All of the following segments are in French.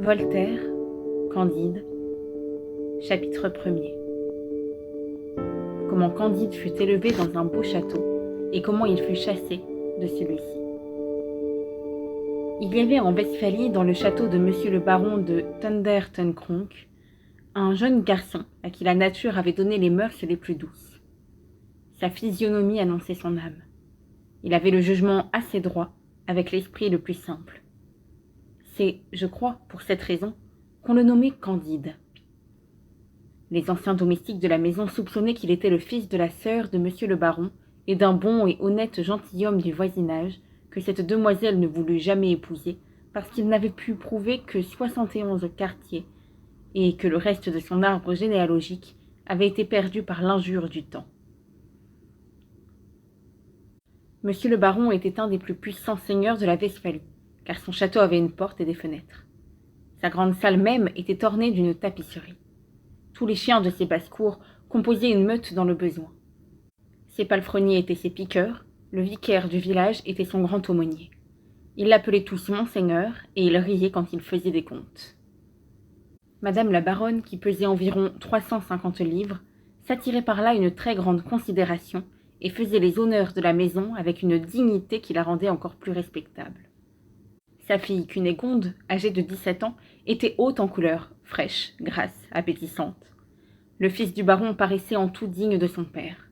Voltaire, Candide, chapitre 1er. Comment Candide fut élevé dans un beau château et comment il fut chassé de celui-ci. Il y avait en Westphalie, dans le château de monsieur le baron de Thundertenkronk, un jeune garçon à qui la nature avait donné les mœurs les plus douces. Sa physionomie annonçait son âme. Il avait le jugement assez droit, avec l'esprit le plus simple. C'est, je crois, pour cette raison, qu'on le nommait Candide. Les anciens domestiques de la maison soupçonnaient qu'il était le fils de la sœur de monsieur le baron et d'un bon et honnête gentilhomme du voisinage que cette demoiselle ne voulut jamais épouser parce qu'il n'avait pu prouver que 71 quartiers et que le reste de son arbre généalogique avait été perdu par l'injure du temps. Monsieur le baron était un des plus puissants seigneurs de la Westphalie, car son château avait une porte et des fenêtres. Sa grande salle même était ornée d'une tapisserie. Tous les chiens de ses basses-cours composaient une meute dans le besoin. Ses palefreniers étaient ses piqueurs, le vicaire du village était son grand aumônier. Ils l'appelaient tous Monseigneur, et il riait quand il faisait des comptes. Madame la baronne, qui pesait environ 350 livres, s'attirait par là une très grande considération et faisait les honneurs de la maison avec une dignité qui la rendait encore plus respectable. Sa fille Cunégonde, âgée de 17 ans, était haute en couleur, fraîche, grasse, appétissante. Le fils du baron paraissait en tout digne de son père.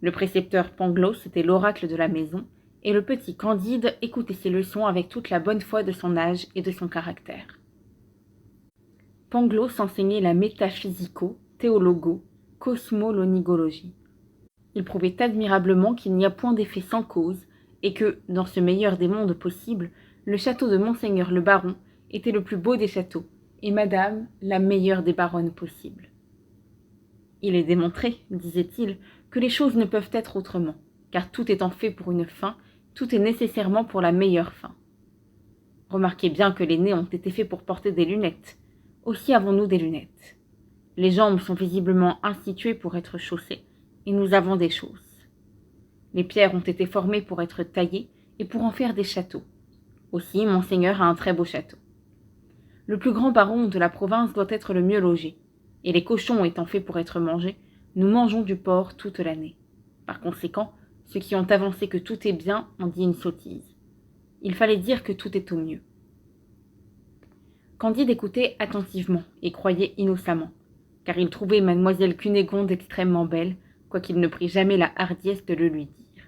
Le précepteur Pangloss était l'oracle de la maison, et le petit Candide écoutait ses leçons avec toute la bonne foi de son âge et de son caractère. Pangloss enseignait la métaphysico, théologo, cosmolonigologie. Il prouvait admirablement qu'il n'y a point d'effet sans cause, et que, dans ce meilleur des mondes possibles, le château de Monseigneur le baron était le plus beau des châteaux, et madame la meilleure des baronnes possibles. Il est démontré, disait-il, que les choses ne peuvent être autrement, car tout étant fait pour une fin, tout est nécessairement pour la meilleure fin. Remarquez bien que les nez ont été faits pour porter des lunettes. Aussi avons-nous des lunettes. Les jambes sont visiblement instituées pour être chaussées, et nous avons des chausses. Les pierres ont été formées pour être taillées et pour en faire des châteaux. Aussi, Monseigneur a un très beau château. Le plus grand baron de la province doit être le mieux logé, et les cochons étant faits pour être mangés, nous mangeons du porc toute l'année. Par conséquent, ceux qui ont avancé que tout est bien ont dit une sottise. Il fallait dire que tout est au mieux. Candide écoutait attentivement et croyait innocemment, car il trouvait mademoiselle Cunégonde extrêmement belle, quoiqu'il ne prit jamais la hardiesse de le lui dire.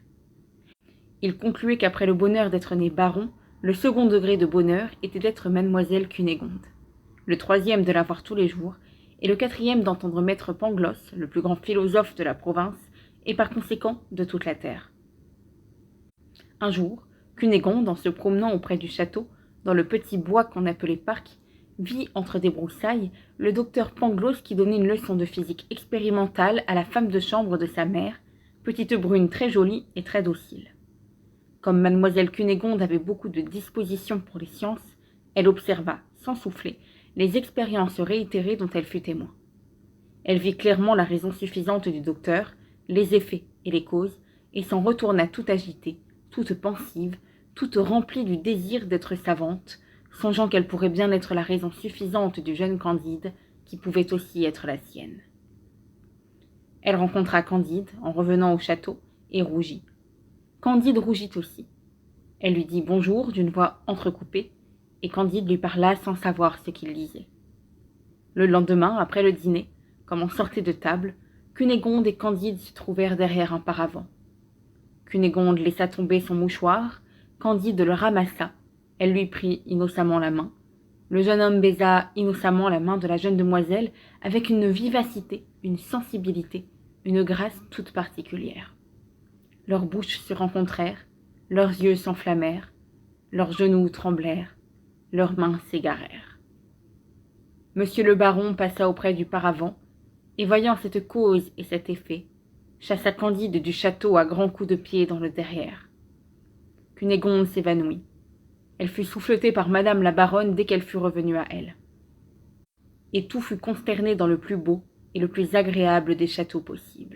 Il concluait qu'après le bonheur d'être né baron, le second degré de bonheur était d'être mademoiselle Cunégonde, le troisième de la voir tous les jours, et le quatrième d'entendre maître Pangloss, le plus grand philosophe de la province, et par conséquent de toute la terre. Un jour, Cunégonde, en se promenant auprès du château, dans le petit bois qu'on appelait parc, vit entre des broussailles le docteur Pangloss qui donnait une leçon de physique expérimentale à la femme de chambre de sa mère, petite brune très jolie et très docile. Comme mademoiselle Cunégonde avait beaucoup de disposition pour les sciences, elle observa, sans souffler, les expériences réitérées dont elle fut témoin. Elle vit clairement la raison suffisante du docteur, les effets et les causes, et s'en retourna toute agitée, toute pensive, toute remplie du désir d'être savante, songeant qu'elle pourrait bien être la raison suffisante du jeune Candide, qui pouvait aussi être la sienne. Elle rencontra Candide en revenant au château, et rougit. Candide rougit aussi. Elle lui dit bonjour d'une voix entrecoupée, et Candide lui parla sans savoir ce qu'il disait. Le lendemain, après le dîner, comme on sortait de table, Cunégonde et Candide se trouvèrent derrière un paravent. Cunégonde laissa tomber son mouchoir, Candide le ramassa, elle lui prit innocemment la main. Le jeune homme baisa innocemment la main de la jeune demoiselle avec une vivacité, une sensibilité, une grâce toute particulière. Leurs bouches se rencontrèrent, leurs yeux s'enflammèrent, leurs genoux tremblèrent, leurs mains s'égarèrent. Monsieur le baron passa auprès du paravent, et voyant cette cause et cet effet, chassa Candide du château à grands coups de pied dans le derrière. Cunégonde s'évanouit. Elle fut souffletée par madame la baronne dès qu'elle fut revenue à elle. Et tout fut consterné dans le plus beau et le plus agréable des châteaux possibles.